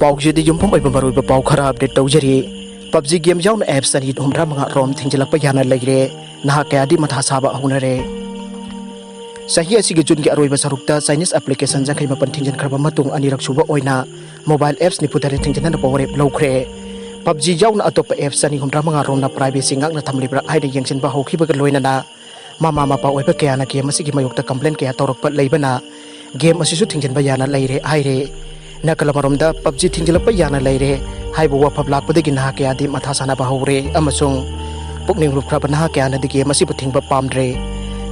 PUBG yumphom oiba maruiba pau khara update tawjari PUBG game Yaona apps ani humra manga Rom Thingjallakpa Yana Leire Naha kyadi Matha Saba Hounare sahi asigi jungi aroiba sarukta Chinese application jangkai mapan thingjan kharba matung anirak suba oina mobile apps ni putare Thingjana pawre lawkhre PUBG Yaona atop apps ani humra manga Rom na privacy ngak na thamlibra haide yengsin ba hokhiba loina na mama mapa oiba kaya na game asigi mayokta complaint kaya tawrakpa leibana game asisu Thingjallakpa Yana Leire haire Naknaramba PUBG Thingjallakpa Yana Leire haibu wafab lakpadagi Naha kyadi Matha Saba Hounare amasung pukning rupkraba Naha kyana digi masibu thingba pamdre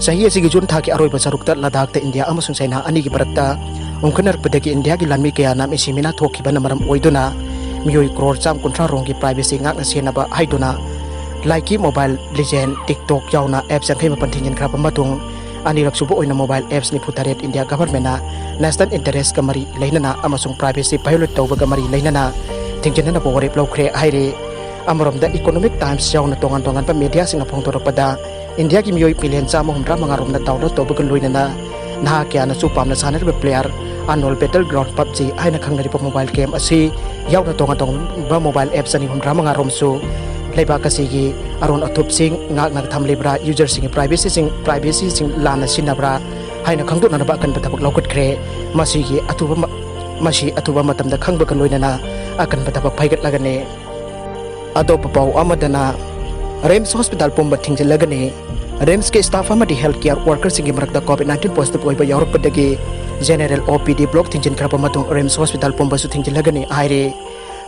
sahi asigi jun thaki aroiba sarukta Ladakh India amasung China anigi barakta ungkanarpadagi India gi lanmi kyana misimina thokhiba namaram oiduna Mioi crore cham kontra rongi privacy ngakna senaba haiduna like mobile legend TikTok Yaona apps jangkai mapan thingjan khraba matung anirak subo oina mobile apps ni putaret India government na national interest kamari leinana amasung privacy violate tawba kamari leinana Thingjana pawre lawkhre haire amromda economic times Yaona tongan pa media singa phongtorakpada India ki Mioi million chama humra manga romna download tawba loinana Naha kyana chu pamna sanarba player annual battleground PUBG haina khangnaripa mobile game asi Yaona tongan ba mobile apps ani humra manga romsu leiba kasigi aron athup sing ngak thamlibra user sing privacy sing lana sinabra haina khangdu na ba kan patabak lokot kre masigi atuba matamda khangba kan loinana akan patabak phaigat lagane adop pau amadana RIMS hospital Pumba Thingjallagani RIMS ke staff amadi healthcare workers sing marakda COVID-19 positive oiba yaurpadagi general OPD block Thingjin khrapa matung RIMS hospital Pumba su Thingjallagani aire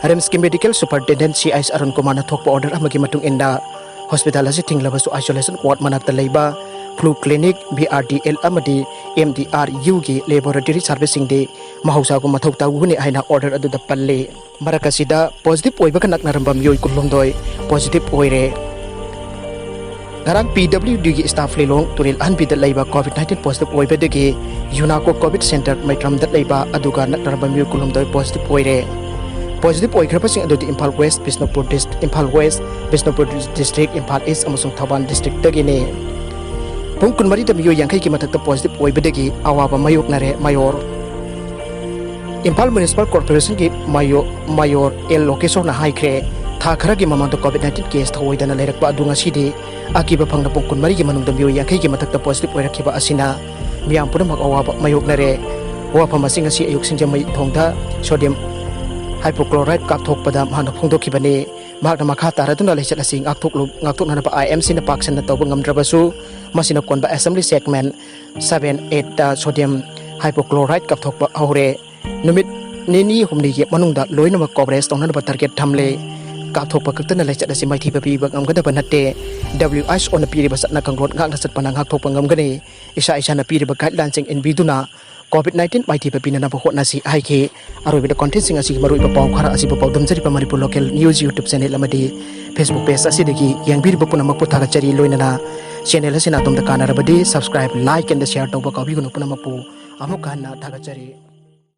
RIMS ki medical superintendent CIS Arun Kumana thokpa order amagi matung inda hospital asi thinglaba su isolation ward manakta leiba flu clinic BRDL amadi MDRU gi laboratory servicing de mahausa ko mathokta guni aina order adu da palle marakasida positive oiba ka Naknaramba Mioi kulomdoi positive oire garang PWD gi staff lelong turil anbi da leiba COVID-19 positive oiba de gi Yaona ko COVID center maitram da leiba aduga Naknaramba Mioi kulomdoi positive oire positive oikrapa sing adoti Imphal West Bishnupur district Imphal East amasung Thaban district dagine Pung kunmari da Mioi yangkai ki mathakta positive oibadagi Awaba Mayoknare mayor Imphal municipal corporation ki mayor el location na haikre tha khara gi mamang da COVID-19 case thawoidana leirakpa adunga sidi akiba phangna pung kunmari gi manung da Mioi yangkai ki mathakta positive oirakhiba asina miyam punamak Awaba Mayoknare wafam asing asi ayuk sinjamai thongda sodium hypochlorite kapthokpada mahna phongdokhibani mahna makha taraduna leichat asing ngakthokna ba IMC na paksan na tawba ngamdrabasu masina konba assembly segment 7-8 da sodium hypochlorite kapthokpa haure numit nini humni ye manungda loina ma coverage tongna ba target thamle kapthokpa kaktana leichat asi maithi ba pi ba ngamgada banate WIS on piri ba satna kangrot ngak na sat panang ngakthokpa ngamgani isa na piri ba guidelines sing in biduna COVID-19 maithi pa pinana ba hotna si haike arobi da content sing asi marui pa pau khara asi pa pau damjari pa Manipur Local News YouTube channel amadi Facebook page asi degi yang bir ba puna makpu thaga chari loinana channel asina tom da kana rabadi subscribe like and share to ba ka bi gunu puna mapu amuka na thaga chari